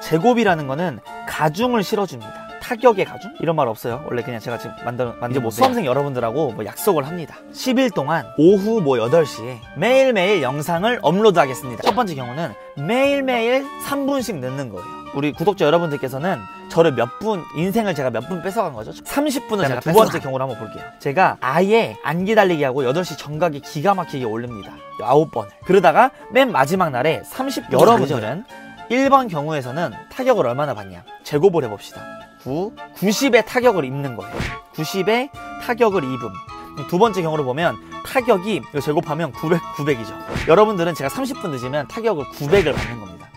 제곱이라는 거는 가중을 실어줍니다. 타격의 가중? 이런 말 없어요. 원래 그냥 제가 지금 만든 뭐 수험생 여러분들하고 뭐 약속을 합니다. 10일 동안 오후 뭐 8시에 매일매일 영상을 업로드하겠습니다. 첫 번째 경우는 매일매일 3분씩 넣는 거예요. 우리 구독자 여러분들께서는 저를 인생을 제가 몇 분 뺏어간 거죠? 30분을 제가 두 번째 경우를 한번 볼게요. 제가 아예 안 기다리게 하고 8시 정각에 기가 막히게 올립니다. 9번을. 그러다가 맨 마지막 날에 여러분들은 1번 경우에서는 타격을 얼마나 받냐? 제곱을 해봅시다. 90의 타격을 입는 거예요. 90의 타격을 입음. 두 번째 경우를 보면 타격이 이거 제곱하면 900이죠. 여러분들은 제가 30분 늦으면 타격을 900을 받는 겁니다.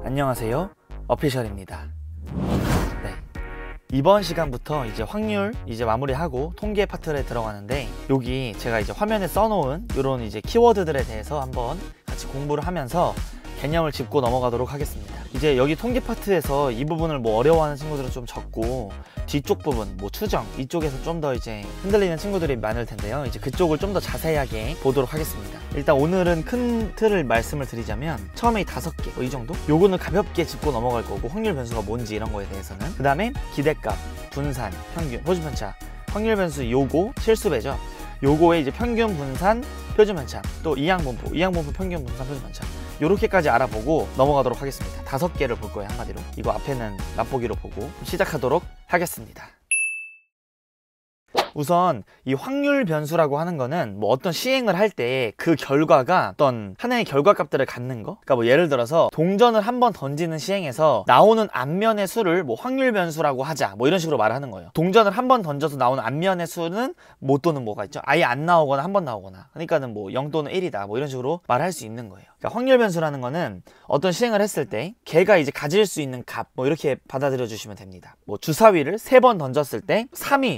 안녕하세요, 어피셜입니다. 네, 이번 시간부터 이제 확률 마무리하고 통계 파트에 들어가는데, 여기 제가 이제 화면에 써놓은 이런 이제 키워드들에 대해서 한번 같이 공부를 하면서 개념을 짚고 넘어가도록 하겠습니다. 이제 여기 통계 파트에서 이 부분을 뭐 어려워하는 친구들은 좀 적고, 뒤쪽 부분 뭐 추정 이쪽에서 좀 더 이제 흔들리는 친구들이 많을 텐데요. 이제 그쪽을 좀 더 자세하게 보도록 하겠습니다. 일단 오늘은 큰 틀을 말씀을 드리자면, 처음에 이 5개 뭐 이 정도? 요거는 가볍게 짚고 넘어갈 거고, 확률 변수가 뭔지 이런 거에 대해서는, 그 다음에 기대값, 분산, 평균, 표준편차, 확률 변수 요거 실수배죠. 요거에 이제 평균, 분산, 표준편차, 또 이항분포, 평균, 분산, 표준편차, 요렇게까지 알아보고 넘어가도록 하겠습니다. 5개를 볼 거예요, 한마디로. 이거 앞에는 맛보기로 보고 시작하도록 하겠습니다. 우선 이 확률 변수라고 하는 거는 뭐 어떤 시행을 할 때 그 결과가 어떤 하나의 결과값들을 갖는 거. 그러니까 뭐 예를 들어서 동전을 한번 던지는 시행에서 나오는 앞면의 수를 뭐 확률 변수라고 하자, 뭐 이런 식으로 말을 하는 거예요. 동전을 한번 던져서 나오는 앞면의 수는 뭐 또는 뭐가 있죠? 아예 안 나오거나 한 번 나오거나, 그러니까는 뭐 0 또는 1이다, 뭐 이런 식으로 말할 수 있는 거예요. 그러니까 확률 변수라는 거는 어떤 시행을 했을 때 걔가 이제 가질 수 있는 값, 뭐 이렇게 받아들여 주시면 됩니다. 뭐 주사위를 3번 던졌을 때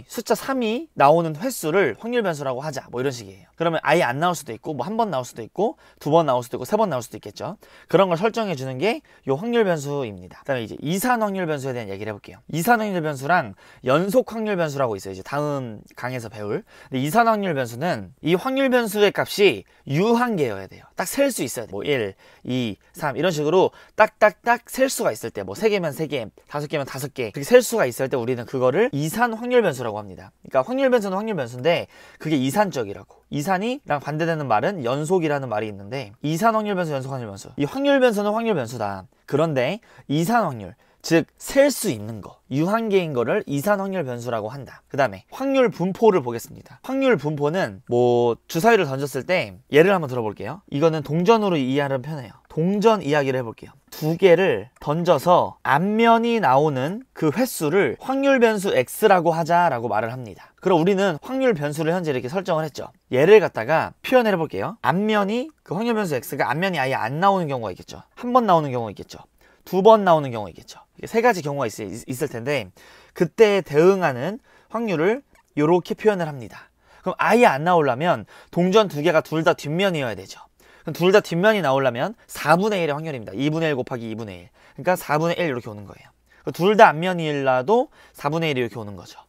숫자 3이 나오는 횟수를 확률 변수라고 하자, 뭐 이런 식이에요. 그러면 아예 안 나올 수도 있고, 뭐 한 번 나올 수도 있고, 2번 나올 수도 있고, 3번 나올 수도 있겠죠. 그런 걸 설정해 주는 게 요 확률 변수입니다. 그다음에 이제 이산 확률 변수에 대한 얘기를 해볼게요. 이산 확률 변수랑 연속 확률 변수라고 있어요. 이제 다음 강에서 배울. 근데 이산 확률 변수는 이 확률 변수의 값이 유한계여야 돼요. 딱 셀 수 있어야 돼요. 뭐 1, 2, 3 이런 식으로 딱딱딱 셀 수가 있을 때, 뭐 3개면 3개, 5개면 5개, 그렇게 셀 수가 있을 때 우리는 그거를 이산 확률 변수라고 합니다. 그러니까 확률 변수는 확률 변수인데 그게 이산적이라고. 이산이랑 반대되는 말은 연속이라는 말이 있는데, 이산 확률 변수, 연속 확률 변수. 이 확률 변수는 확률 변수다. 그런데 이산 확률, 즉 셀 수 있는 거, 유한계인 거를 이산 확률 변수라고 한다. 그 다음에 확률 분포를 보겠습니다. 확률 분포는 뭐 주사위를 던졌을 때 예를 한번 들어볼게요. 이거는 동전으로 이해하는 편이에요. 동전 이야기를 해볼게요. 2개를 던져서 앞면이 나오는 그 횟수를 확률 변수 x라고 하자라고 말을 합니다. 그럼 우리는 확률 변수를 현재 이렇게 설정을 했죠. 얘를 갖다가 표현을 해볼게요. 앞면이, 그 확률 변수 x가 앞면이 아예 안 나오는 경우가 있겠죠. 한 번 나오는 경우가 있겠죠. 2번 나오는 경우가 있겠죠. 3가지 경우가 있을 텐데, 그때에 대응하는 확률을 이렇게 표현을 합니다. 그럼 아예 안 나오려면 동전 2개가 둘 다 뒷면이어야 되죠. 그럼 둘 다 뒷면이 나오려면 4분의 1의 확률입니다. 2분의 1 곱하기 2분의 1. 그러니까 4분의 1 이렇게 오는 거예요. 둘 다 앞면이라도 4분의 1이 이렇게 오는 거죠.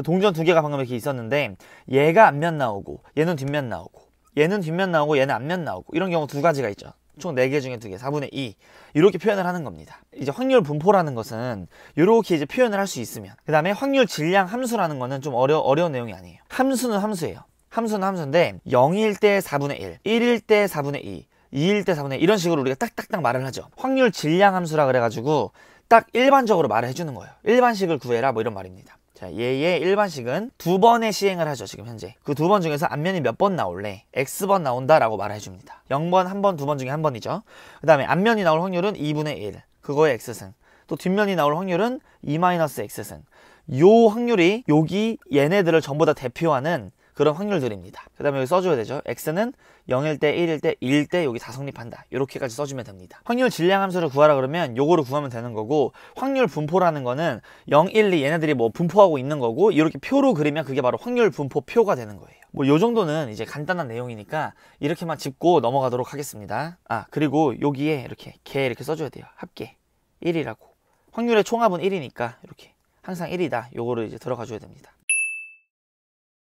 동전 2개가 방금 이렇게 있었는데, 얘가 앞면 나오고 얘는 뒷면 나오고, 얘는 뒷면 나오고 얘는 앞면 나오고, 이런 경우 2가지가 있죠. 총 4개 중에 2개, 4분의 2 이렇게 표현을 하는 겁니다. 이제 확률 분포라는 것은 이렇게 이제 표현을 할 수 있으면, 그 다음에 확률 질량 함수라는 거는 좀 어려운 내용이 아니에요. 함수는 함수예요. 함수는 함수인데 0일 때 4분의 1, 1일 때 4분의 2, 2일 때 4분의 1 이런 식으로 우리가 딱딱딱 말을 하죠. 확률 질량 함수라 그래가지고 딱 일반적으로 말을 해주는 거예요. 일반식을 구해라, 뭐 이런 말입니다. 자, 얘의 일반식은 2번의 시행을 하죠, 지금 현재. 그 2번 중에서 앞면이 몇 번 나올래? X번 나온다 라고 말을 해줍니다. 0번, 1번, 2번 중에 1번이죠. 그 다음에 앞면이 나올 확률은 2분의 1. 그거의 X승. 또 뒷면이 나올 확률은 2-X승. 요 확률이 여기 얘네들을 전부 다 대표하는 그런 확률들입니다. 그 다음에 여기 써줘야 되죠. X는 0일 때, 1일 때, 2일 때 여기 다 성립한다. 이렇게까지 써주면 됩니다. 확률 질량 함수를 구하라 그러면 요거를 구하면 되는 거고, 확률 분포라는 거는 0, 1, 2 얘네들이 뭐 분포하고 있는 거고, 이렇게 표로 그리면 그게 바로 확률 분포 표가 되는 거예요. 뭐 요 정도는 이제 간단한 내용이니까 이렇게만 짚고 넘어가도록 하겠습니다. 그리고 여기에 이렇게 써줘야 돼요. 합계 1이라고. 확률의 총합은 1이니까 이렇게 항상 1이다. 요거를 이제 들어가 줘야 됩니다.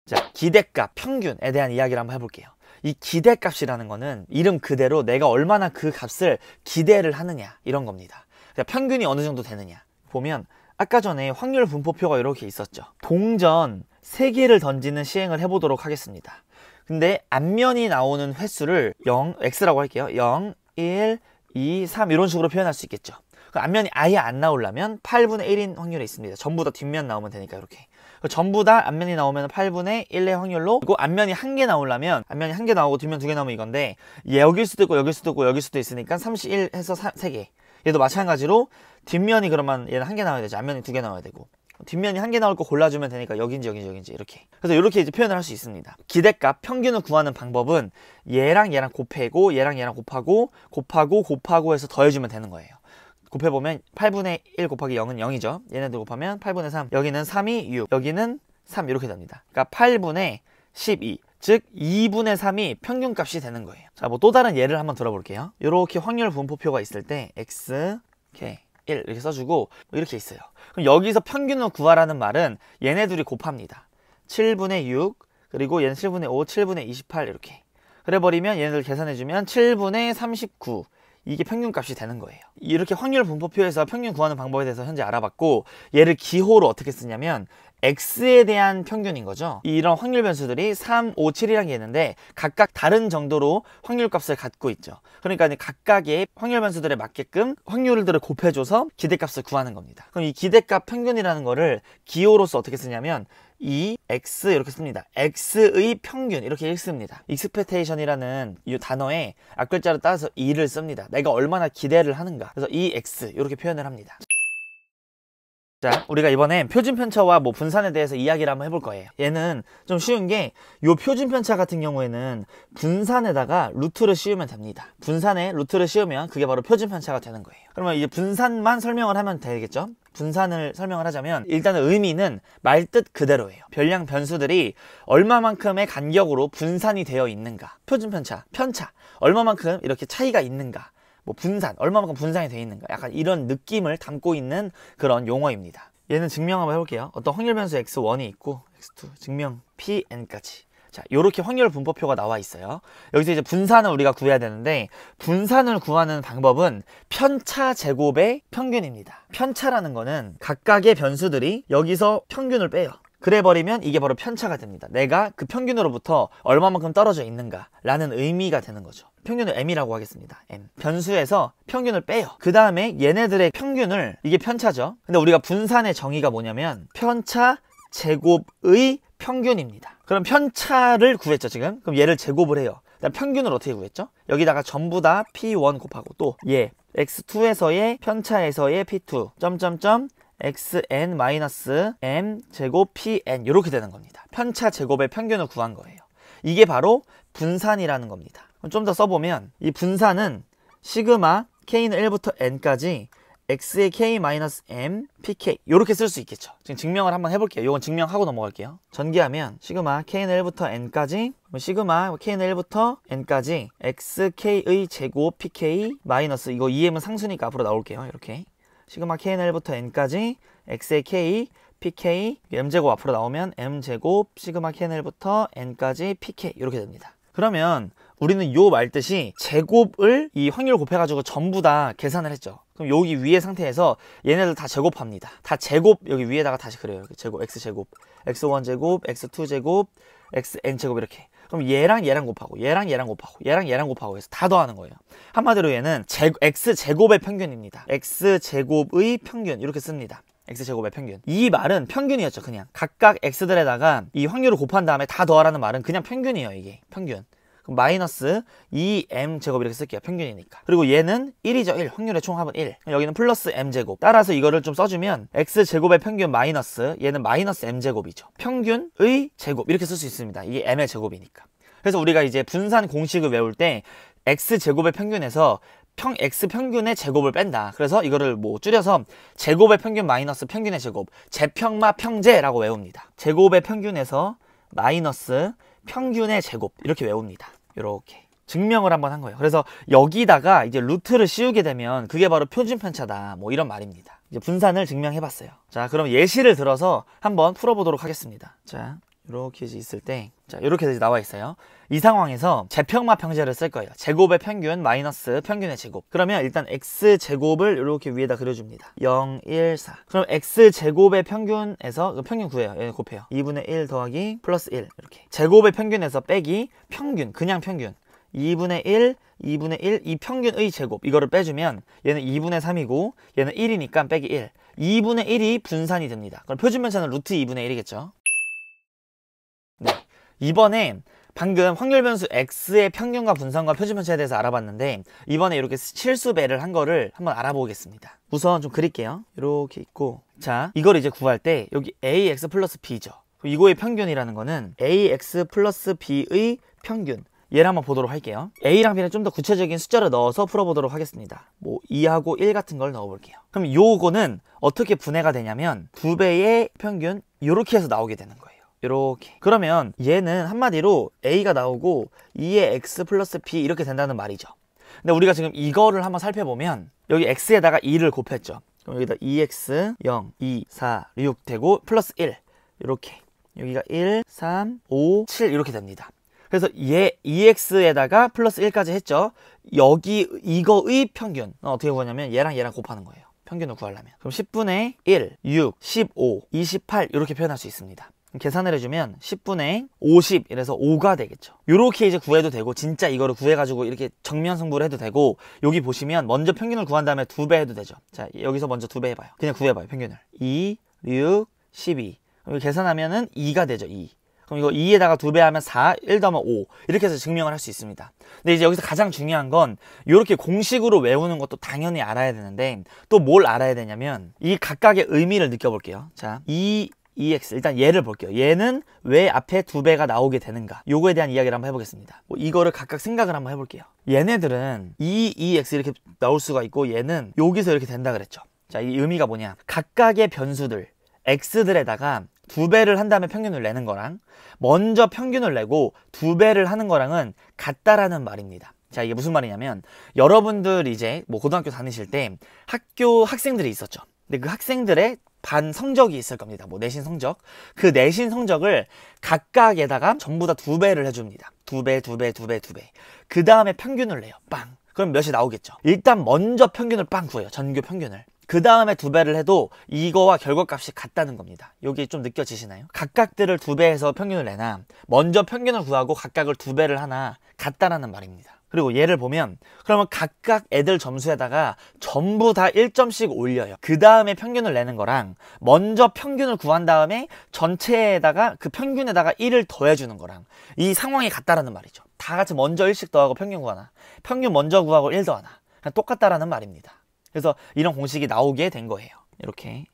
자, 기대값, 평균에 대한 이야기를 한번 해볼게요. 이 기대값이라는 거는 이름 그대로 내가 얼마나 그 값을 기대를 하느냐 이런 겁니다. 그러니까 평균이 어느 정도 되느냐. 보면 아까 전에 확률 분포표가 이렇게 있었죠. 동전 3개를 던지는 시행을 해보도록 하겠습니다. 근데 앞면이 나오는 횟수를 0, x라고 할게요. 0, 1, 2, 3 이런 식으로 표현할 수 있겠죠. 앞면이 아예 안 나오려면 8분의 1인 확률이 있습니다. 전부 다 뒷면 나오면 되니까 이렇게. 전부 다 앞면이 나오면 8분의 1의 확률로, 그리고 앞면이 1개 나오려면 앞면이 1개 나오고 뒷면 2개 나오면 이건데, 얘 여길 수도 있고 여길 수도 있고 여길 수도 있으니까 31 해서 3개. 얘도 마찬가지로 뒷면이 그러면 얘는 1개 나와야 되지, 앞면이 2개 나와야 되고, 뒷면이 1개 나올 거 골라주면 되니까 여긴지 여긴지 여긴지 이렇게. 그래서 이렇게 이제 표현을 할 수 있습니다. 기대값 평균을 구하는 방법은 얘랑 얘랑 곱해고 얘랑 얘랑 곱하고 해서 더해주면 되는 거예요. 곱해보면 8분의 1 곱하기 0은 0이죠. 얘네들 곱하면 8분의 3, 여기는 3이 6, 여기는 3 이렇게 됩니다. 그러니까 8분의 12, 즉 2분의 3이 평균값이 되는 거예요. 자, 뭐 또 다른 예를 한번 들어볼게요. 이렇게 확률 분포표가 있을 때 x, k, 1 이렇게 써주고 이렇게 있어요. 그럼 여기서 평균을 구하라는 말은 얘네 둘이 곱합니다. 7분의 6, 그리고 얘는 7분의 5, 7분의 28 이렇게. 그래버리면 얘네들 계산해주면 7분의 39, 이게 평균값이 되는 거예요. 이렇게 확률 분포표에서 평균 구하는 방법에 대해서 현재 알아봤고, 얘를 기호로 어떻게 쓰냐면 x에 대한 평균인 거죠. 이런 확률 변수들이 3, 5, 7이라는 게 있는데 각각 다른 정도로 확률값을 갖고 있죠. 그러니까 각각의 확률 변수들에 맞게끔 확률들을 곱해줘서 기대값을 구하는 겁니다. 그럼 이 기대값 평균이라는 거를 기호로서 어떻게 쓰냐면 이 x 이렇게 씁니다. x의 평균 이렇게 읽습니다. expectation이라는 이 단어에 앞글자를 따서 2를 씁니다. 내가 얼마나 기대를 하는가. 그래서 이 x 이렇게 표현을 합니다. 자, 우리가 이번엔 표준편차와 뭐 분산에 대해서 이야기를 한번 해볼 거예요. 얘는 좀 쉬운 게, 요 표준편차 같은 경우에는 분산에다가 루트를 씌우면 됩니다. 분산에 루트를 씌우면 그게 바로 표준편차가 되는 거예요. 그러면 이제 분산만 설명을 하면 되겠죠? 분산을 설명을 하자면 일단은 의미는 말뜻 그대로예요. 별량 변수들이 얼마만큼의 간격으로 분산이 되어 있는가. 표준편차, 편차, 얼마만큼 이렇게 차이가 있는가. 뭐 분산, 얼마만큼 분산이 되어 있는가, 약간 이런 느낌을 담고 있는 그런 용어입니다. 얘는 증명 한번 해볼게요. 어떤 확률 변수 x1이 있고 x2, 증명 pn까지. 자, 요렇게 확률 분포표가 나와 있어요. 여기서 이제 분산을 우리가 구해야 되는데, 분산을 구하는 방법은 편차 제곱의 평균입니다. 편차라는 거는 각각의 변수들이 여기서 평균을 빼요. 그래버리면 이게 바로 편차가 됩니다. 내가 그 평균으로부터 얼마만큼 떨어져 있는가 라는 의미가 되는 거죠. 평균을 m이라고 하겠습니다. m. 변수에서 평균을 빼요. 그 다음에 얘네들의 평균을, 이게 편차죠. 근데 우리가 분산의 정의가 뭐냐면 편차 제곱의 평균입니다. 그럼 편차를 구했죠 지금. 그럼 얘를 제곱을 해요. 그다음 평균을 어떻게 구했죠? 여기다가 전부 다 p1 곱하고 또 얘 x2에서의 편차에서의 p2 점점점 xn-m 제곱 pn 이렇게 되는 겁니다. 편차 제곱의 평균을 구한 거예요. 이게 바로 분산이라는 겁니다. 좀 더 써보면 이 분산은 시그마 k는 1부터 n까지 x의 k-m pk 이렇게 쓸 수 있겠죠. 지금 증명을 한번 해볼게요. 이건 증명하고 넘어갈게요. 전개하면 시그마 k는 1부터 n까지 시그마 k는 1부터 n까지 xk의 제곱 pk 마이너스, 이거 2m은 상수니까 앞으로 나올게요. 이렇게 시그마 k는 1부터 n까지 x의 k pk m제곱 앞으로 나오면 m제곱 시그마 k는 1부터 n까지 pk 이렇게 됩니다. 그러면 우리는 요 말뜻이 제곱을 이 확률 곱해가지고 전부 다 계산을 했죠. 그럼 여기 위에 상태에서 얘네들 다 제곱합니다. 다 제곱 여기 위에다가 다시 그래요. 이렇게 제곱, x제곱, x1제곱, x2제곱, xn제곱 이렇게. 그럼 얘랑 얘랑 곱하고 얘랑 얘랑 곱하고 얘랑 얘랑 곱하고 해서 다 더하는 거예요. 한마디로 얘는 x제곱의 평균입니다. x제곱의 평균 이렇게 씁니다. x제곱의 평균. 이 말은 평균이었죠. 그냥 각각 x들에다가 이 확률을 곱한 다음에 다 더하라는 말은 그냥 평균이에요. 이게 평균. 그럼 마이너스 2m제곱 이렇게 쓸게요. 평균이니까. 그리고 얘는 1이죠. 1. 확률의 총합은 1. 여기는 플러스 m제곱. 따라서 이거를 좀 써주면 x제곱의 평균 마이너스 얘는 마이너스 m제곱이죠. 평균의 제곱 이렇게 쓸 수 있습니다. 이게 m의 제곱이니까. 그래서 우리가 이제 분산 공식을 외울 때 x제곱의 평균에서 x 평균의 제곱을 뺀다. 그래서 이거를 뭐 줄여서 제곱의 평균 마이너스 평균의 제곱, 제평마 평제라고 외웁니다. 제곱의 평균에서 마이너스 평균의 제곱 이렇게 외웁니다. 이렇게 증명을 한번 한 거예요. 그래서 여기다가 이제 루트를 씌우게 되면 그게 바로 표준편차다, 뭐 이런 말입니다. 이제 분산을 증명해 봤어요. 자, 그럼 예시를 들어서 한번 풀어보도록 하겠습니다. 자, 이렇게 있을 때, 자, 이렇게 나와 있어요. 이 상황에서 제평마 평제를 쓸 거예요. 제곱의 평균 마이너스 평균의 제곱. 그러면 일단 x제곱을 이렇게 위에다 그려줍니다. 0, 1, 4. 그럼 x제곱의 평균에서 평균 구해요. 얘 곱해요. 2분의 1 더하기 플러스 1 이렇게. 제곱의 평균에서 빼기 평균, 그냥 평균. 2분의 1, 2분의 1, 이 평균의 제곱. 이거를 빼주면 얘는 2분의 3이고 얘는 1이니까 빼기 1. 2분의 1이 분산이 됩니다. 그럼 표준편차는 루트 2분의 1이겠죠. 네, 이번에 방금 확률변수 x의 평균과 분산과 표준편차에 대해서 알아봤는데 이번에 이렇게 실수배를 한 거를 한번 알아보겠습니다. 우선 좀 그릴게요. 이렇게 있고, 자, 이걸 이제 구할 때 여기 ax 플러스 b죠. 이거의 평균이라는 거는 ax 플러스 b의 평균. 얘를 한번 보도록 할게요. a랑 b는 좀 더 구체적인 숫자를 넣어서 풀어보도록 하겠습니다. 뭐 2하고 1 같은 걸 넣어볼게요. 그럼 요거는 어떻게 분해가 되냐면 2배의 평균 요렇게 해서 나오게 되는 거예요. 요렇게. 그러면 얘는 한마디로 a가 나오고 2의 x 플러스 b 이렇게 된다는 말이죠. 근데 우리가 지금 이거를 한번 살펴보면 여기 x에다가 2를 곱했죠. 그럼 여기다 2x 0, 2, 4, 6 되고 플러스 1 이렇게. 여기가 1, 3, 5, 7 이렇게 됩니다. 그래서 얘 2x에다가 플러스 1까지 했죠. 여기 이거의 평균 어떻게 구하냐면 얘랑 곱하는 거예요. 평균을 구하려면. 그럼 10분의 1, 6, 15, 28 이렇게 표현할 수 있습니다. 계산을 해주면 10분의 50 이래서 5가 되겠죠. 요렇게 이제 구해도 되고, 진짜 이거를 구해가지고 이렇게 정면 승부를 해도 되고, 여기 보시면 먼저 평균을 구한 다음에 2배 해도 되죠. 자, 여기서 먼저 2배 해봐요. 그냥 구해봐요, 평균을. 2, 6, 12. 그럼 계산하면은 2가 되죠, 2. 그럼 이거 2에다가 2배 하면 4, 1 더하면 5 이렇게 해서 증명을 할 수 있습니다. 근데 이제 여기서 가장 중요한 건 이렇게 공식으로 외우는 것도 당연히 알아야 되는데, 또 뭘 알아야 되냐면 이 각각의 의미를 느껴볼게요. 자, 2x 일단 얘를 볼게요. 얘는 왜 앞에 2배가 나오게 되는가, 요거에 대한 이야기를 한번 해보겠습니다. 뭐 이거를 각각 생각을 한번 해볼게요. 얘네들은 2x 이렇게 나올 수가 있고, 얘는 여기서 이렇게 된다 그랬죠. 자, 이 의미가 뭐냐, 각각의 변수들 x들에다가 2배를 한 다음에 평균을 내는 거랑 먼저 평균을 내고 2배를 하는 거랑은 같다라는 말입니다. 자, 이게 무슨 말이냐면, 여러분들 이제 뭐 고등학교 다니실 때 학교 학생들이 있었죠. 근데 그 학생들의 반 성적이 있을 겁니다. 뭐 내신 성적. 그 내신 성적을 각각에다가 전부 다 2배를 해줍니다. 2배, 2배, 2배, 2배. 그 다음에 평균을 내요. 빵. 그럼 몇이 나오겠죠. 일단 먼저 평균을 빵 구해요. 전교 평균을. 그 다음에 2배를 해도 이거와 결과값이 같다는 겁니다. 여기 좀 느껴지시나요? 각각들을 2배해서 평균을 내나 먼저 평균을 구하고 각각을 2배를 하나 같다라는 말입니다. 그리고 얘를 보면, 그러면 각각 애들 점수에다가 전부 다 1점씩 올려요. 그 다음에 평균을 내는 거랑 먼저 평균을 구한 다음에 전체에다가 그 평균에다가 1을 더해주는 거랑 이 상황이 같다라는 말이죠. 다 같이 먼저 1씩 더하고 평균 구하나, 평균 먼저 구하고 1 더하나, 그냥 똑같다라는 말입니다. 그래서 이런 공식이 나오게 된 거예요. 이렇게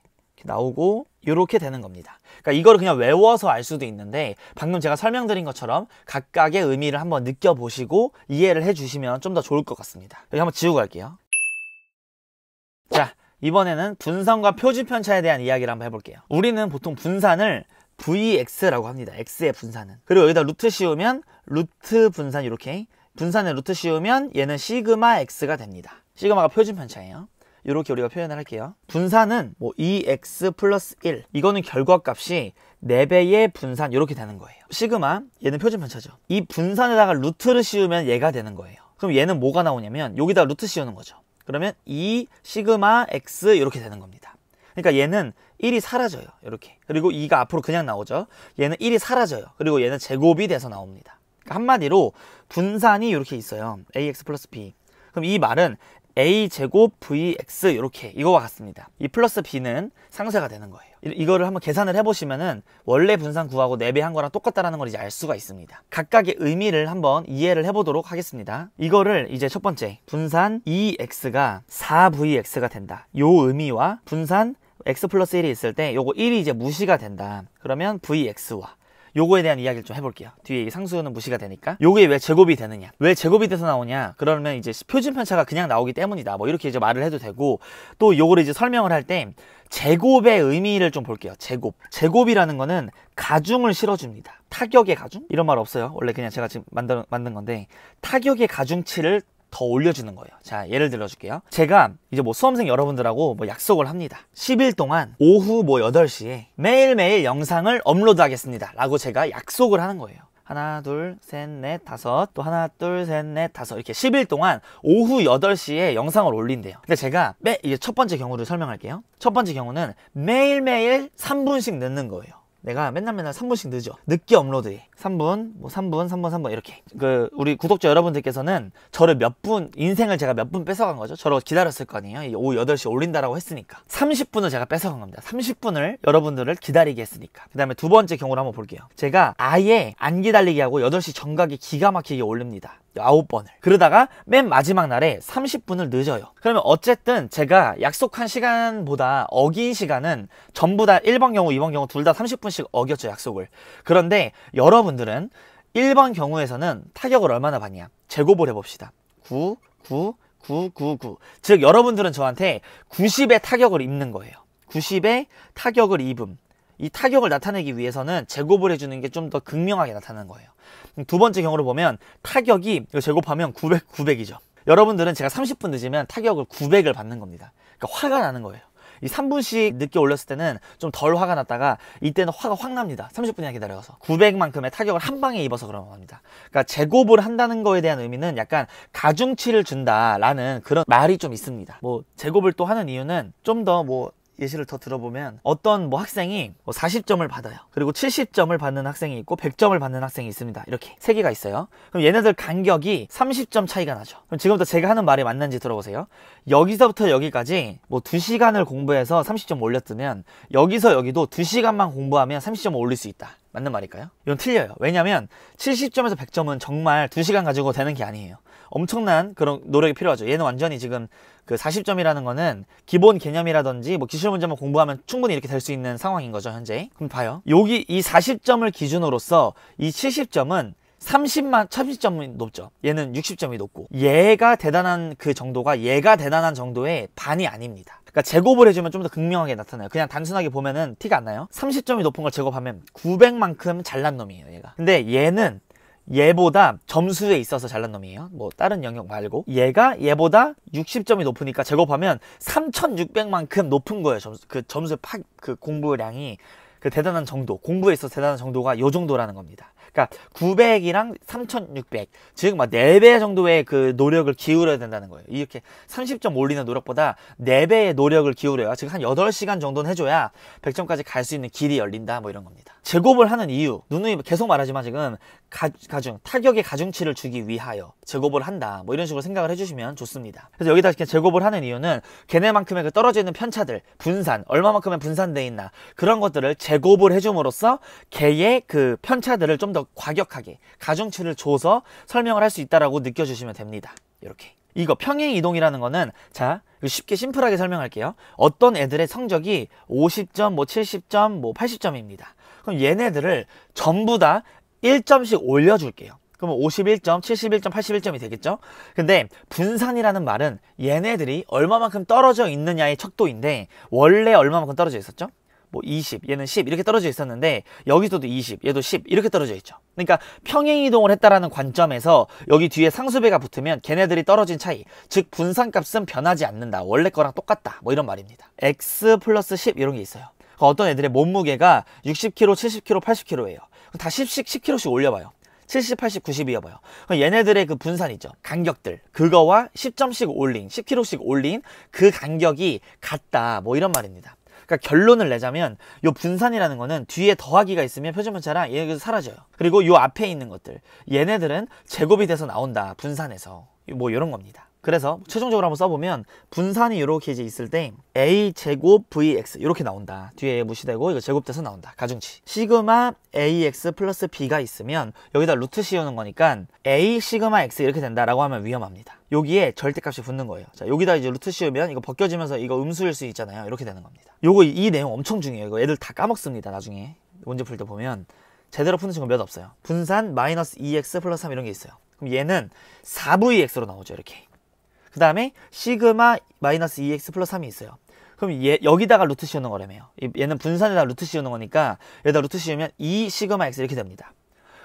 나오고 이렇게 되는 겁니다. 그러니까 이거를 그냥 외워서 알 수도 있는데, 방금 제가 설명드린 것처럼 각각의 의미를 한번 느껴보시고 이해를 해주시면 좀 더 좋을 것 같습니다. 여기 한번 지우고 갈게요. 자, 이번에는 분산과 표준편차에 대한 이야기를 한번 해볼게요. 우리는 보통 분산을 vx라고 합니다. x의 분산은. 그리고 여기다 루트 씌우면 루트 분산, 이렇게 분산에 루트 씌우면 얘는 시그마 x가 됩니다. 시그마가 표준편차예요. 이렇게 우리가 표현을 할게요. 분산은 뭐 2x 플러스 1, 이거는 결과값이 4배의 분산 이렇게 되는 거예요. 시그마, 얘는 표준편차죠. 이 분산에다가 루트를 씌우면 얘가 되는 거예요. 그럼 얘는 뭐가 나오냐면 여기다 루트 씌우는 거죠. 그러면 2 시그마 x 이렇게 되는 겁니다. 그러니까 얘는 1이 사라져요. 이렇게. 그리고 2가 앞으로 그냥 나오죠. 얘는 1이 사라져요. 그리고 얘는 제곱이 돼서 나옵니다. 그러니까 한마디로 분산이 이렇게 있어요. ax 플러스 b. 그럼 이 말은 a제곱 vx 이렇게, 이거와 같습니다. 이 플러스 b는 상쇄가 되는 거예요. 이거를 한번 계산을 해보시면은 원래 분산 구하고 4배 한 거랑 똑같다라는 걸 이제 알 수가 있습니다. 각각의 의미를 한번 이해를 해보도록 하겠습니다. 이거를 이제 첫 번째, 분산 2x가 4vx가 된다. 요 의미와 분산 x 플러스 1이 있을 때 요거 1이 이제 무시가 된다. 그러면 vx와 요거에 대한 이야기를 좀 해볼게요. 뒤에 이 상수는 무시가 되니까. 요게 왜 제곱이 되느냐, 왜 제곱이 돼서 나오냐, 그러면 이제 표준편차가 그냥 나오기 때문이다, 뭐 이렇게 이제 말을 해도 되고, 또 요거를 이제 설명을 할 때 제곱의 의미를 좀 볼게요. 제곱이라는 거는 가중을 실어줍니다. 타격의 가중? 이런 말 없어요. 원래 그냥 제가 지금 만든 건데, 타격의 가중치를 더 올려주는 거예요. 자, 예를 들어줄게요. 제가 이제 뭐 수험생 여러분들하고 뭐 약속을 합니다. 10일 동안 오후 뭐 8시에 매일매일 영상을 업로드 하겠습니다 라고 제가 약속을 하는 거예요. 하나, 둘, 셋, 넷, 다섯, 또 하나, 둘, 셋, 넷, 다섯, 이렇게 10일 동안 오후 8시에 영상을 올린대요. 근데 제가 이제 첫 번째 경우를 설명할게요. 첫 번째 경우는 매일매일 3분씩 늦는 거예요. 내가 맨날 3분씩 늦어. 늦게 업로드해. 3분, 뭐 3분, 3분 이렇게. 우리 구독자 여러분들께서는 저를 인생을 제가 몇 분 뺏어간 거죠. 저를 기다렸을 거 아니에요. 오후 8시 올린다라고 했으니까. 30분을 제가 뺏어간 겁니다. 30분을 여러분들을 기다리게 했으니까. 그 다음에 두 번째 경우를 한번 볼게요. 제가 아예 안 기다리게 하고 8시 정각에 기가 막히게 올립니다. 9번을. 그러다가 맨 마지막 날에 30분을 늦어요. 그러면 어쨌든 제가 약속한 시간보다 어긴 시간은 전부 다 1번 경우, 2번 경우 둘 다 30분씩 어겼죠, 약속을. 그런데 여러분들은 1번 경우에서는 타격을 얼마나 받냐? 제곱을 해봅시다. 9, 9, 9, 9, 9. 즉 여러분들은 저한테 90의 타격을 입는 거예요. 90의 타격을 입음. 이 타격을 나타내기 위해서는 제곱을 해주는 게 좀 더 극명하게 나타나는 거예요. 두 번째 경우를 보면 타격이 이거 제곱하면 900이죠. 여러분들은 제가 30분 늦으면 타격을 900을 받는 겁니다. 그러니까 화가 나는 거예요. 이 3분씩 늦게 올렸을 때는 좀 덜 화가 났다가 이때는 화가 확 납니다. 30분이나 기다려서 900만큼의 타격을 한 방에 입어서 그런 겁니다. 그러니까 제곱을 한다는 거에 대한 의미는 약간 가중치를 준다라는 그런 말이 좀 있습니다. 뭐 제곱을 또 하는 이유는 좀 더 뭐 예시를 더 들어보면 어떤 뭐 학생이 40점을 받아요. 그리고 70점을 받는 학생이 있고 100점을 받는 학생이 있습니다. 이렇게 세 개가 있어요. 그럼 얘네들 간격이 30점 차이가 나죠. 그럼 지금부터 제가 하는 말이 맞는지 들어보세요. 여기서부터 여기까지 뭐 2시간을 공부해서 30점 올렸으면 여기서 여기도 2시간만 공부하면 30점을 올릴 수 있다. 맞는 말일까요? 이건 틀려요. 왜냐면 70점에서 100점은 정말 2시간 가지고 되는 게 아니에요. 엄청난 그런 노력이 필요하죠. 얘는 완전히 지금 그 40점이라는 거는 기본 개념이라든지 뭐 기출 문제만 공부하면 충분히 이렇게 될 수 있는 상황인 거죠, 현재. 그럼 봐요. 여기 이 40점을 기준으로서 이 70점은 30점이 높죠. 얘는 60점이 높고 얘가 대단한 그 정도가 얘가 대단한 정도의 반이 아닙니다. 그러니까 제곱을 해주면 좀 더 극명하게 나타나요. 그냥 단순하게 보면은 티가 안 나요. 30점이 높은 걸 제곱하면 900만큼 잘난 놈이에요, 얘가. 근데 얘는 얘보다 점수에 있어서 잘난 놈이에요. 뭐 다른 영역 말고 얘가 얘보다 60점이 높으니까 제곱하면 3600만큼 높은 거예요. 점수의 그 공부량이 그 대단한 정도, 공부에 있어서 대단한 정도가 요 정도라는 겁니다. 그러니까 900이랑 3600, 즉 막 4배 정도의 그 노력을 기울여야 된다는 거예요. 이렇게 30점 올리는 노력보다 4배의 노력을 기울여야, 즉 한 8시간 정도는 해줘야 100점까지 갈 수 있는 길이 열린다, 뭐 이런 겁니다. 제곱을 하는 이유, 누누이 계속 말하지만 지금 타격의 가중치를 주기 위하여 제곱을 한다, 뭐 이런 식으로 생각을 해주시면 좋습니다. 그래서 여기다 이렇게 제곱을 하는 이유는 걔네만큼의 그 떨어져 있는 편차들, 분산, 얼마만큼의 분산되어 있나, 그런 것들을 제곱을 해줌으로써 걔의 그 편차들을 좀 더 과격하게 가중치를 줘서 설명을 할 수 있다라고 느껴주시면 됩니다. 이렇게. 이거 평행 이동이라는 거는, 자, 쉽게 심플하게 설명할게요. 어떤 애들의 성적이 50점, 뭐 70점, 뭐 80점입니다. 그럼 얘네들을 전부 다 1점씩 올려줄게요. 그러면 51점, 71점, 81점이 되겠죠? 근데 분산이라는 말은 얘네들이 얼마만큼 떨어져 있느냐의 척도인데, 원래 얼마만큼 떨어져 있었죠? 뭐 20, 얘는 10 이렇게 떨어져 있었는데 여기서도 20, 얘도 10 이렇게 떨어져 있죠. 그러니까 평행이동을 했다라는 관점에서 여기 뒤에 상수배가 붙으면 걔네들이 떨어진 차이, 즉 분산값은 변하지 않는다, 원래 거랑 똑같다, 뭐 이런 말입니다. x 플러스 10 이런 게 있어요. 어떤 애들의 몸무게가 60kg, 70kg, 80kg예요. 다 10kg씩 올려봐요. 70, 80, 90이어봐요. 그럼 얘네들의 그 분산 있죠. 간격들. 그거와 10점씩 올린, 10kg씩 올린 그 간격이 같다, 뭐 이런 말입니다. 그러니까 결론을 내자면 요 분산이라는 거는 뒤에 더하기가 있으면 표준편차랑 얘네가 사라져요. 그리고 요 앞에 있는 것들, 얘네들은 제곱이 돼서 나온다, 분산해서. 뭐 이런 겁니다. 그래서 최종적으로 한번 써보면 분산이 이렇게 이제 있을 때 a 제곱 vx 이렇게 나온다. 뒤에 무시되고 이거 제곱돼서 나온다, 가중치. 시그마 ax 플러스 b가 있으면 여기다 루트 씌우는 거니까 a 시그마 x 이렇게 된다라고 하면 위험합니다. 여기에 절대값이 붙는 거예요. 자, 여기다 이제 루트 씌우면 이거 벗겨지면서 이거 음수일 수 있잖아요. 이렇게 되는 겁니다. 요거 이 내용 엄청 중요해요. 이거 애들 다 까먹습니다. 나중에 문제 풀 때 보면 제대로 푸는 친구 몇 없어요. 분산 마이너스 2x 플러스 3 이런 게 있어요. 그럼 얘는 4vx로 나오죠, 이렇게. 그 다음에 시그마 마이너스 2x 플러스 3이 있어요. 그럼 여기다가 루트 씌우는 거라며요. 얘는 분산에다 루트 씌우는 거니까 여기다 루트 씌우면 2 시그마 x 이렇게 됩니다.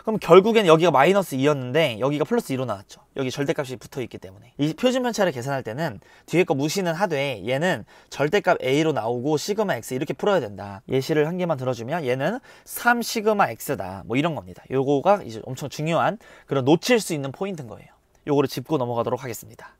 그럼 결국엔 여기가 마이너스 2였는데 여기가 플러스 2로 나왔죠. 여기 절대값이 붙어있기 때문에. 이 표준편차를 계산할 때는 뒤에 거 무시는 하되 얘는 절대값 A로 나오고 시그마 X 이렇게 풀어야 된다. 예시를 한 개만 들어주면 얘는 3 시그마 X다. 뭐 이런 겁니다. 요거가 이제 엄청 중요한 그런 놓칠 수 있는 포인트인 거예요. 요거를 짚고 넘어가도록 하겠습니다.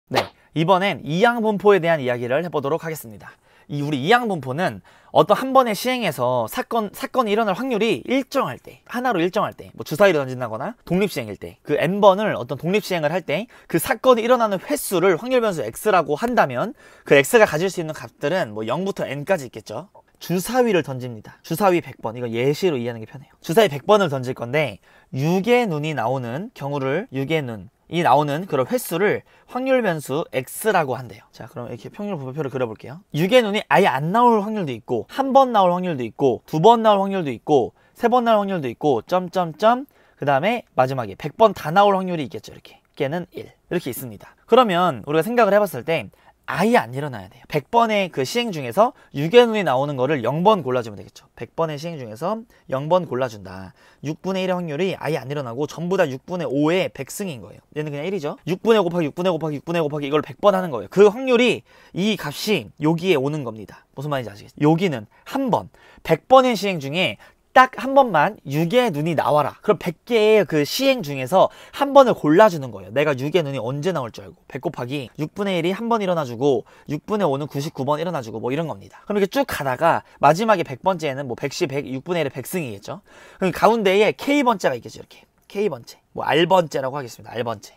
네, 이번엔 이항분포에 대한 이야기를 해보도록 하겠습니다. 우리 이항분포는 어떤 한 번의 시행에서 사건이 일어날 확률이 일정할 때, 하나로 일정할 때, 뭐 주사위를 던진다거나 독립시행일 때, 그 n번을 어떤 독립시행을 할 때 그 사건이 일어나는 횟수를 확률변수 x라고 한다면 그 x가 가질 수 있는 값들은 뭐 0부터 n까지 있겠죠. 주사위를 던집니다. 주사위 100번. 이거 예시로 이해하는 게 편해요. 주사위 100번을 던질 건데 6의 눈이 나오는 경우를 6의 눈이 나오는 그런 횟수를 확률 변수 x라고 한대요. 자, 그럼 이렇게 평균 분포표를 그려볼게요. 6의 눈이 아예 안 나올 확률도 있고, 한 번 나올 확률도 있고, 두 번 나올 확률도 있고, 세 번 나올 확률도 있고, 점점점, 그 다음에 마지막에 100번 다 나올 확률이 있겠죠. 이렇게. 걔는 1. 이렇게 있습니다. 그러면 우리가 생각을 해봤을 때 아예 안 일어나야 돼요. 100번의 그 시행 중에서 6의 눈이 나오는 거를 0번 골라주면 되겠죠. 100번의 시행 중에서 0번 골라준다. 6분의 1의 확률이 아예 안 일어나고 전부 다 6분의 5의 100승인 거예요. 얘는 그냥 1이죠. 6분의 5 곱하기 6분의 5 곱하기 6분의 5 곱하기 이걸 100번 하는 거예요. 그 확률이 이 값이 여기에 오는 겁니다. 무슨 말인지 아시겠죠? 여기는 한 번, 100번의 시행 중에 딱 한 번만 6의 눈이 나와라. 그럼 100개의 그 시행 중에서 한 번을 골라주는 거예요. 내가 6의 눈이 언제 나올 줄 알고. 100 곱하기 6분의 1이 한 번 일어나주고 6분의 5는 99번 일어나주고 뭐 이런 겁니다. 그럼 이렇게 쭉 가다가 마지막에 100번째에는 뭐 100시 100, 6분의 1의 100승이겠죠. 그럼 가운데에 K번째가 있겠죠. 이렇게. K번째. 뭐 R번째라고 하겠습니다. R번째.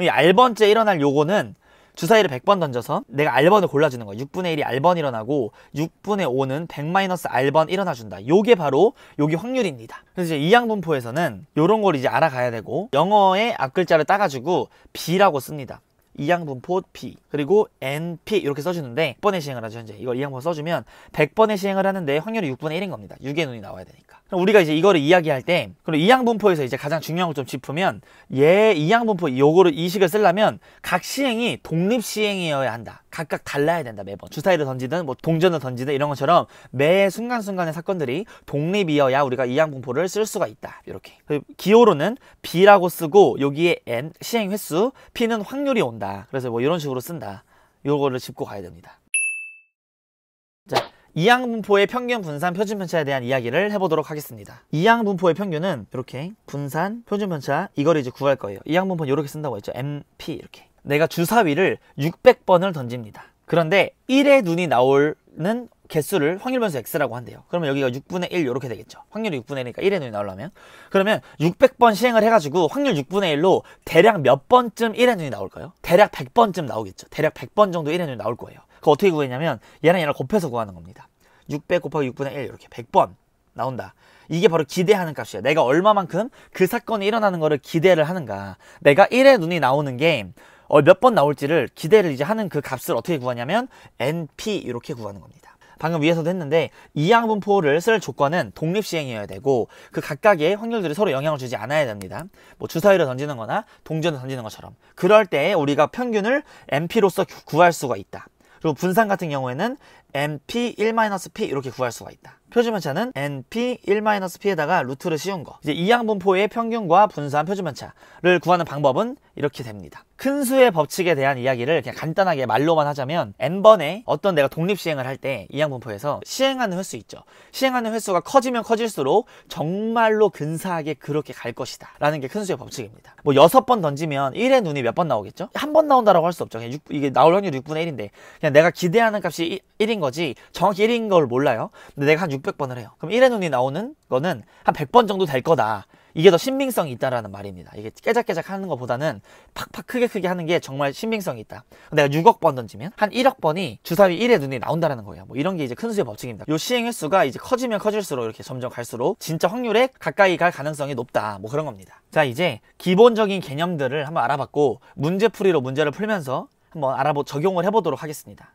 이 R번째 일어날 요거는 주사위를 100번 던져서 내가 R번을 골라주는 거야. 6분의 1이 R번 일어나고 6분의 5는 100-R번 일어나준다. 요게 바로 요게 확률입니다. 그래서 이제 이항분포에서는 요런 걸 이제 알아가야 되고 영어의 앞글자를 따가지고 B라고 씁니다. 이항분포 P 그리고 NP 이렇게 써주는데 100번의 시행을 하죠. 현재 이걸 이항분포 써주면 100번의 시행을 하는데 확률이 6분의 1인 겁니다. 6의 눈이 나와야 되니까. 그럼 우리가 이제 이거를 이야기할 때 그럼 이항분포에서 이제 가장 중요한 걸 좀 짚으면 이항분포 요거를 이식을 쓰려면 각 시행이 독립시행이어야 한다. 각각 달라야 된다. 매번 주사위를 던지든 뭐 동전을 던지든 이런 것처럼 매 순간순간의 사건들이 독립이어야 우리가 이항분포를 쓸 수가 있다. 이렇게 기호로는 B라고 쓰고 여기에 N 시행 횟수 P는 확률이 온다. 그래서 뭐 이런 식으로 쓴다. 요거를 짚고 가야 됩니다. 자, 이항분포의 평균, 분산, 표준편차에 대한 이야기를 해보도록 하겠습니다. 이항분포의 평균은 이렇게 분산, 표준편차 이거를 이제 구할 거예요. 이항분포는 이렇게 쓴다고 했죠. MP 이렇게. 내가 주사위를 600번을 던집니다. 그런데 1의 눈이 나오는 개수를 확률변수 x라고 한대요. 그러면 여기가 6분의 1 이렇게 되겠죠. 확률이 6분의 1이니까 1의 눈이 나오려면. 그러면 600번 시행을 해가지고 확률 6분의 1로 대략 몇 번쯤 1의 눈이 나올까요? 대략 100번쯤 나오겠죠. 대략 100번 정도 1의 눈이 나올 거예요. 그거 어떻게 구했냐면 얘랑 얘랑 곱해서 구하는 겁니다. 600 곱하기 6분의 1 이렇게 100번 나온다. 이게 바로 기대하는 값이야. 내가 얼마만큼 그 사건이 일어나는 거를 기대를 하는가. 내가 1의 눈이 나오는 게 몇 번 나올지를 기대를 이제 하는 그 값을 어떻게 구하냐면 NP 이렇게 구하는 겁니다. 방금 위에서도 했는데 이항분포를 쓸 조건은 독립시행이어야 되고 그 각각의 확률들이 서로 영향을 주지 않아야 됩니다. 뭐 주사위를 던지는 거나 동전을 던지는 것처럼. 그럴 때 우리가 평균을 NP로서 구할 수가 있다. 그리고 분산 같은 경우에는 NP1-P 이렇게 구할 수가 있다. 표준편차는 NP1-P에다가 루트를 씌운 거. 이제 이항분포의 평균과 분산, 표준편차를 구하는 방법은 이렇게 됩니다. 큰 수의 법칙에 대한 이야기를 그냥 간단하게 말로만 하자면 n번의 어떤 내가 독립시행을 할 때 이항분포에서 시행하는 횟수 있죠. 시행하는 횟수가 커지면 커질수록 정말로 근사하게 그렇게 갈 것이다 라는 게 큰 수의 법칙입니다. 뭐 6번 던지면 1의 눈이 몇 번 나오겠죠? 한 번 나온다라고 할 수 없죠. 그냥 이게 나올 확률이 6분의 1인데 그냥 내가 기대하는 값이 1인 거지 정확히 1인 걸 몰라요. 근데 내가 한 600번을 해요. 그럼 1의 눈이 나오는 거는 한 100번 정도 될 거다. 이게 더 신빙성이 있다라는 말입니다. 이게 깨작깨작 하는 것보다는 팍팍 크게 하는 게 정말 신빙성이 있다. 내가 6억 번 던지면 한 1억 번이 주사위 1의 눈이 나온다라는 거예요. 뭐 이런 게 이제 큰 수의 법칙입니다. 요 시행 횟수가 이제 커지면 커질수록 이렇게 점점 갈수록 진짜 확률에 가까이 갈 가능성이 높다. 뭐 그런 겁니다. 자, 이제 기본적인 개념들을 한번 알아봤고 문제풀이로 문제를 풀면서 한번 적용을 해보도록 하겠습니다.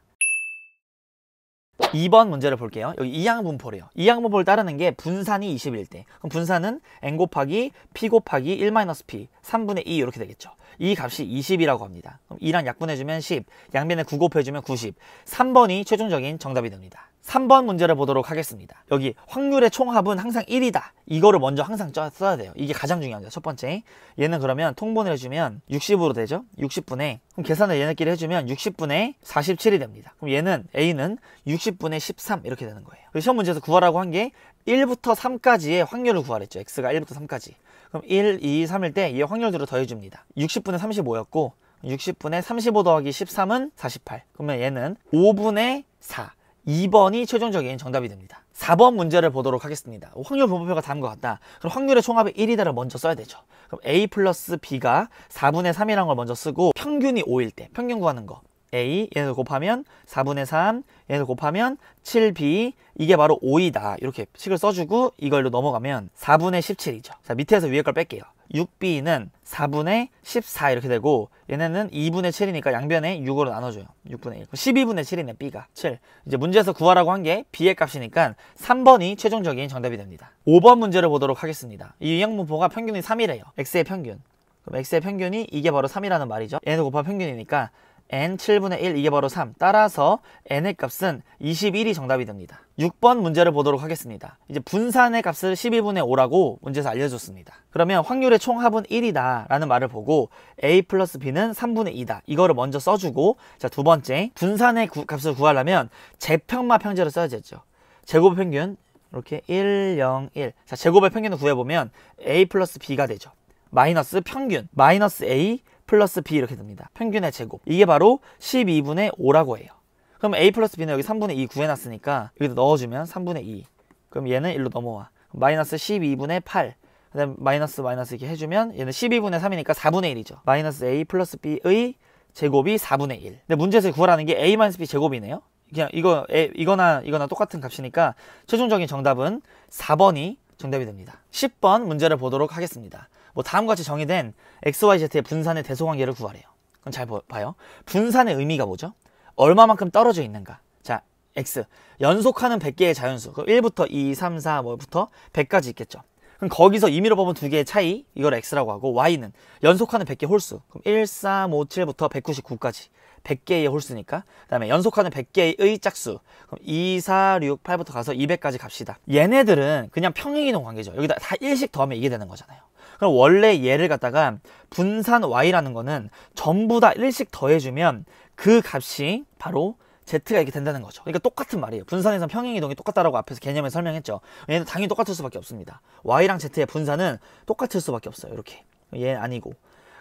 2번 문제를 볼게요. 여기 이항분포래요. 이항분포를 따르는 게 분산이 21대. 그럼 분산은 n 곱하기 p 곱하기 1-p 3분의 2 이렇게 되겠죠. 이 값이 20이라고 합니다. 그럼 2랑 약분해주면 10, 양변에 9 곱해주면 90. 3번이 최종적인 정답이 됩니다. 3번 문제를 보도록 하겠습니다. 여기 확률의 총합은 항상 1이다. 이거를 먼저 항상 써야 돼요. 이게 가장 중요합니다. 첫 번째. 얘는 그러면 통분을 해주면 60으로 되죠? 60분의, 그럼 계산을 얘네끼리 해주면 60분의 47이 됩니다. 그럼 얘는 A는 60분의 13 이렇게 되는 거예요. 시험 문제에서 구하라고 한 게 1부터 3까지의 확률을 구하랬죠. X가 1부터 3까지. 그럼 1, 2, 3일 때 이 확률들을 더해줍니다. 60분의 35였고 60분의 35 더하기 13은 48. 그러면 얘는 5분의 4. 2번이 최종적인 정답이 됩니다. 4번 문제를 보도록 하겠습니다. 확률 분모표가 다음과 같다. 그럼 확률의 총합이 1이다를 먼저 써야 되죠. 그럼 A 플러스 B가 4분의 3이라는 걸 먼저 쓰고 평균이 5일 때 평균 구하는 거 A 얘네들 곱하면 4분의 3 얘네들 곱하면 7B 이게 바로 5이다. 이렇게 식을 써주고 이걸로 넘어가면 4분의 17이죠. 자, 밑에서 위에 걸 뺄게요. 6B는 4분의 14 이렇게 되고 얘네는 2분의 7이니까 양변에 6으로 나눠줘요. 6분의 1. 12분의 7이네 B가. 7. 이제 문제에서 구하라고 한 게 B의 값이니까 3번이 최종적인 정답이 됩니다. 5번 문제를 보도록 하겠습니다. 이 유형분포가 평균이 3이래요. X의 평균. 그럼 X의 평균이 이게 바로 3이라는 말이죠. 얘네들 곱하면 평균이니까 n 7분의 1 이게 바로 3. 따라서 n의 값은 21이 정답이 됩니다. 6번 문제를 보도록 하겠습니다. 이제 분산의 값을 12분의 5라고 문제에서 알려줬습니다. 그러면 확률의 총합은 1이다 라는 말을 보고 a 플러스 b는 3분의 2다. 이거를 먼저 써주고 자, 두 번째 분산의 값을 구하려면 제평마 평제를 써야겠죠. 제곱의 평균 이렇게 1, 0, 1. 자, 제곱의 평균을 구해보면 a 플러스 b가 되죠. 마이너스 평균 마이너스 a 플러스 b 이렇게 됩니다. 평균의 제곱. 이게 바로 12분의 5라고 해요. 그럼 a 플러스 b는 여기 3분의 2 구해놨으니까 여기다 넣어주면 3분의 2. 그럼 얘는 1로 넘어와. 마이너스 12분의 8. 그 다음 마이너스 이렇게 해주면 얘는 12분의 3이니까 4분의 1이죠. 마이너스 a 플러스 b의 제곱이 4분의 1. 근데 문제에서 구하라는 게 a 마이너스 b 제곱이네요. 그냥 이거나 똑같은 값이니까 최종적인 정답은 4번이 정답이 됩니다. 10번 문제를 보도록 하겠습니다. 뭐 다음과 같이 정의된 XYZ의 분산의 대소관계를 구하래요. 그럼 잘 봐요. 분산의 의미가 뭐죠? 얼마만큼 떨어져 있는가. 자, X. 연속하는 100개의 자연수. 그럼 1부터 2, 3, 4, 뭐부터 100까지 있겠죠. 그럼 거기서 임의로 보면 두 개의 차이. 이걸 X라고 하고 Y는 연속하는 100개 홀수. 그럼 1, 3, 5, 7부터 199까지. 100개의 홀수니까. 그 다음에 연속하는 100개의 짝수. 그럼 2, 4, 6, 8부터 가서 200까지 갑시다. 얘네들은 그냥 평행이동 관계죠. 여기다 다 1씩 더하면 이게 되는 거잖아요. 그럼 원래 얘를 갖다가 분산 y라는 거는 전부 다 1씩 더해주면 그 값이 바로 z가 이렇게 된다는 거죠. 그러니까 똑같은 말이에요. 분산에서 평행이동이 똑같다라고 앞에서 개념에 설명했죠. 얘는 당연히 똑같을 수밖에 없습니다. y랑 z의 분산은 똑같을 수밖에 없어요. 이렇게. 얘는 아니고.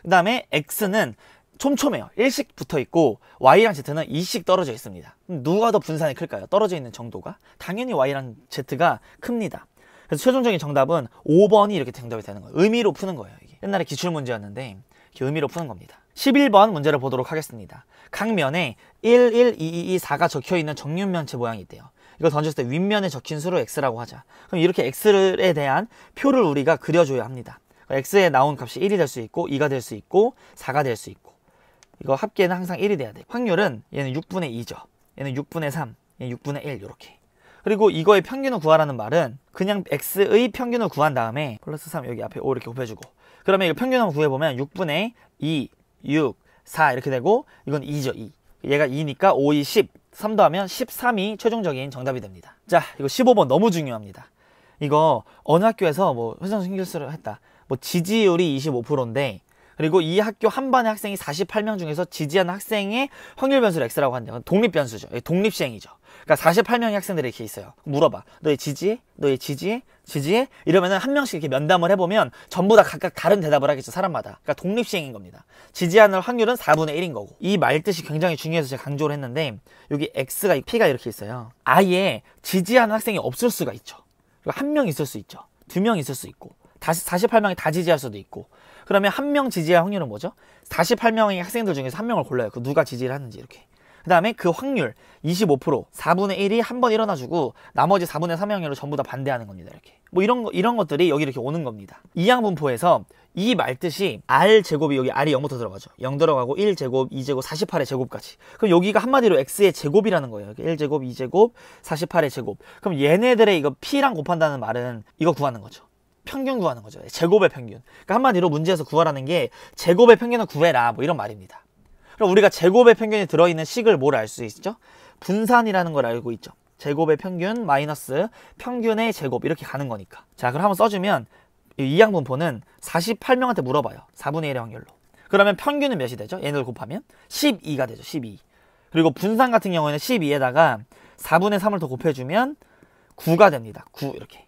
그 다음에 x는 촘촘해요. 1씩 붙어 있고 y랑 z는 2씩 떨어져 있습니다. 그럼 누가 더 분산이 클까요? 떨어져 있는 정도가? 당연히 y랑 z가 큽니다. 그래서 최종적인 정답은 5번이 이렇게 정답이 되는 거예요. 의미로 푸는 거예요. 이게. 옛날에 기출문제였는데 이렇게 의미로 푸는 겁니다. 11번 문제를 보도록 하겠습니다. 각 면에 1, 1, 2, 2, 2, 4가 적혀있는 정육면체 모양이 있대요. 이거 던졌을 때 윗면에 적힌 수를 x라고 하자. 그럼 이렇게 x에 대한 표를 우리가 그려줘야 합니다. x에 나온 값이 1이 될 수 있고 2가 될 수 있고 4가 될 수 있고 이거 합계는 항상 1이 돼야 돼요. 확률은 얘는 6분의 2죠. 얘는 6분의 3, 얘는 6분의 1 이렇게. 그리고 이거의 평균을 구하라는 말은 그냥 x의 평균을 구한 다음에 플러스 3 여기 앞에 5 이렇게 곱해주고 그러면 이거 평균을 구해보면 6분의 2, 6, 4 이렇게 되고 이건 2죠. 2. 얘가 2니까 5, 2, 10. 3 더하면 13이 최종적인 정답이 됩니다. 자, 이거 15번 너무 중요합니다. 이거 어느 학교에서 뭐 회전 신결수를 했다. 뭐 지지율이 25%인데 그리고 이 학교 한 반의 학생이 48명 중에서 지지하는 학생의 확률 변수를 x라고 한대요. 독립 변수죠. 독립 시행이죠. 그러니까 48명의 학생들이 이렇게 있어요. 물어봐. 너희 지지해? 너희 지지해? 지지해? 이러면은 한 명씩 이렇게 면담을 해보면 전부 다 각각 다른 대답을 하겠죠. 사람마다. 그러니까 독립 시행인 겁니다. 지지하는 확률은 4분의 1인 거고. 이 말뜻이 굉장히 중요해서 제가 강조를 했는데 여기 x가 p가 이렇게 있어요. 아예 지지하는 학생이 없을 수가 있죠. 그리고 한 명 있을 수 있죠. 2명 있을 수 있고. 48명이 다 지지할 수도 있고. 그러면 한 명 지지할 확률은 뭐죠? 48명의 학생들 중에서 한 명을 골라요. 그 누가 지지를 하는지 이렇게. 그 다음에 그 확률 25% 4분의 1이 한 번 일어나주고 나머지 4분의 3의 확률을 전부 다 반대하는 겁니다. 이렇게. 뭐 이런 것들이 여기 이렇게 오는 겁니다. 이항분포에서 이 말뜻이 r제곱이 여기 r이 0부터 들어가죠. 0 들어가고 1제곱, 2제곱, 48의 제곱까지. 그럼 여기가 한마디로 x의 제곱이라는 거예요. 1제곱, 2제곱, 48의 제곱. 그럼 얘네들의 이거 p랑 곱한다는 말은 이거 구하는 거죠. 평균 구하는 거죠. 제곱의 평균. 그러니까 한마디로 문제에서 구하라는 게 제곱의 평균을 구해라 뭐 이런 말입니다. 그럼 우리가 제곱의 평균이 들어있는 식을 뭘 알 수 있죠? 분산이라는 걸 알고 있죠. 제곱의 평균 마이너스 평균의 제곱 이렇게 가는 거니까. 자, 그럼 한번 써주면 이 이항분포는 48명한테 물어봐요. 4분의 1의 확률로. 그러면 평균은 몇이 되죠? 얘네들 곱하면 12가 되죠. 12. 그리고 분산 같은 경우에는 12에다가 4분의 3을 더 곱해주면 9가 됩니다. 9 이렇게.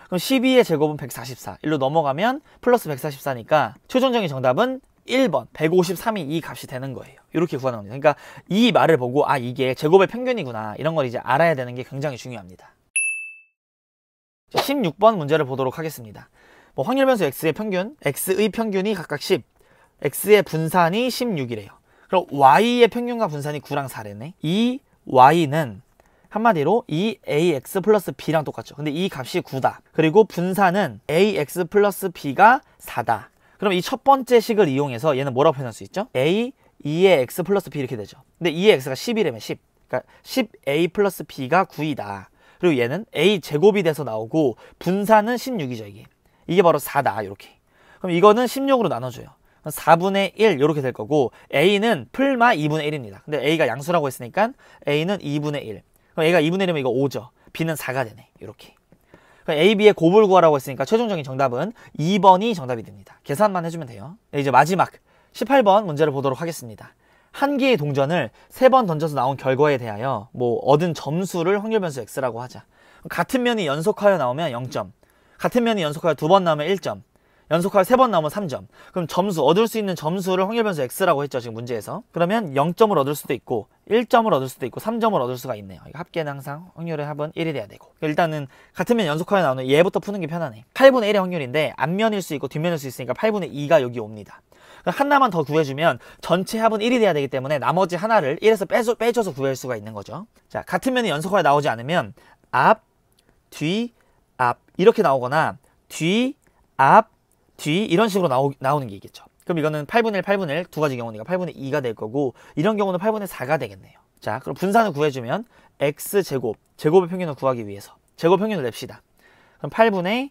그럼 12의 제곱은 144. 일로 넘어가면 플러스 144니까 최종적인 정답은 1번 153이 이 값이 되는 거예요. 이렇게 구하는 겁니다. 그러니까 이 말을 보고 아 이게 제곱의 평균이구나 이런 걸 이제 알아야 되는 게 굉장히 중요합니다. 16번 문제를 보도록 하겠습니다. 뭐 확률 변수 x의 평균, x의 평균이 각각 10, x의 분산이 16이래요. 그럼 y의 평균과 분산이 9랑 4래네. 이 y는 한마디로 이 ax 플러스 b랑 똑같죠. 근데 이 값이 9다. 그리고 분산은 ax 플러스 b가 4다. 그럼 이 첫 번째 식을 이용해서 얘는 뭐라고 표현할 수 있죠? a 2의 x 플러스 b 이렇게 되죠. 근데 2의 x가 10이라면 10. 그러니까 10a 플러스 b가 9이다. 그리고 얘는 a 제곱이 돼서 나오고 분산은 16이죠. 이게 바로 4다. 이렇게. 그럼 이거는 16으로 나눠줘요. 4분의 1 이렇게 될 거고 a는 풀마 2분의 1입니다. 근데 a가 양수라고 했으니까 a는 2분의 1. 그럼 a가 2분의 1이면 이거 5죠. b는 4가 되네. 이렇게. 그럼 a, b의 곱을 구하라고 했으니까 최종적인 정답은 2번이 정답이 됩니다. 계산만 해주면 돼요. 이제 마지막 18번 문제를 보도록 하겠습니다. 한 개의 동전을 3번 던져서 나온 결과에 대하여 뭐 얻은 점수를 확률 변수 x라고 하자. 같은 면이 연속하여 나오면 0점, 같은 면이 연속하여 2번 나오면 1점, 연속하여 3번 나오면 3점. 그럼 점수, 얻을 수 있는 점수를 확률 변수 x라고 했죠, 지금 문제에서. 그러면 0점을 얻을 수도 있고 1점을 얻을 수도 있고 3점을 얻을 수가 있네요. 합계는 항상 확률의 합은 1이 돼야 되고. 일단은 같은 면 연속하여 나오는 얘부터 푸는 게 편하네. 8분의 1의 확률인데 앞면일 수 있고 뒷면일 수 있으니까 8분의 2가 여기 옵니다. 하나만 더 구해주면 전체 합은 1이 돼야 되기 때문에 나머지 하나를 1에서 빼줘서 구할 수가 있는 거죠. 자, 같은 면이 연속하여 나오지 않으면 앞, 뒤, 앞 이렇게 나오거나 뒤, 앞, 뒤 이런 식으로 나오는 게 있겠죠. 그럼 이거는 8분의 1, 8분의 1 두 가지 경우니까 8분의 2가 될 거고 이런 경우는 8분의 4가 되겠네요. 자, 그럼 분산을 구해주면 x제곱, 제곱의 평균을 구하기 위해서 제곱 평균을 냅시다. 그럼 8분의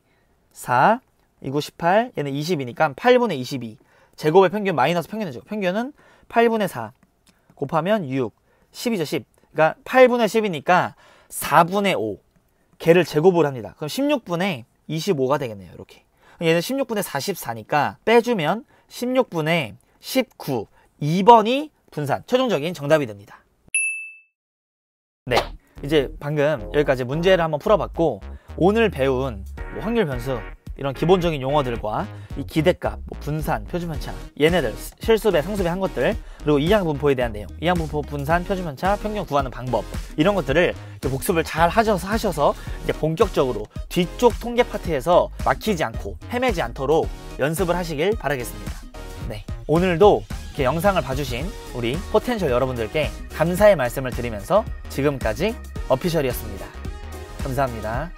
4, 이거 18, 얘는 20이니까 8분의 22 제곱의 평균 마이너스 평균의 제곱. 평균은 8분의 4 곱하면 6, 10이죠, 10. 그러니까 8분의 10이니까 4분의 5 걔를 제곱을 합니다. 그럼 16분의 25가 되겠네요, 이렇게. 얘는 16분의 44니까 빼주면 16분의 19 2번이 분산 최종적인 정답이 됩니다. 네, 이제 방금 여기까지 문제를 한번 풀어봤고 오늘 배운 확률 변수 이런 기본적인 용어들과 이 기대값, 분산, 표준편차 얘네들 실수배, 상수배 한 것들 그리고 이항분포에 대한 내용 이항분포, 분산, 표준편차, 평균 구하는 방법 이런 것들을 복습을 잘 하셔서 이제 본격적으로 뒤쪽 통계 파트에서 막히지 않고 헤매지 않도록 연습을 하시길 바라겠습니다. 네, 오늘도 이렇게 영상을 봐주신 우리 포텐셜 여러분들께 감사의 말씀을 드리면서 지금까지 어피셜이었습니다. 감사합니다.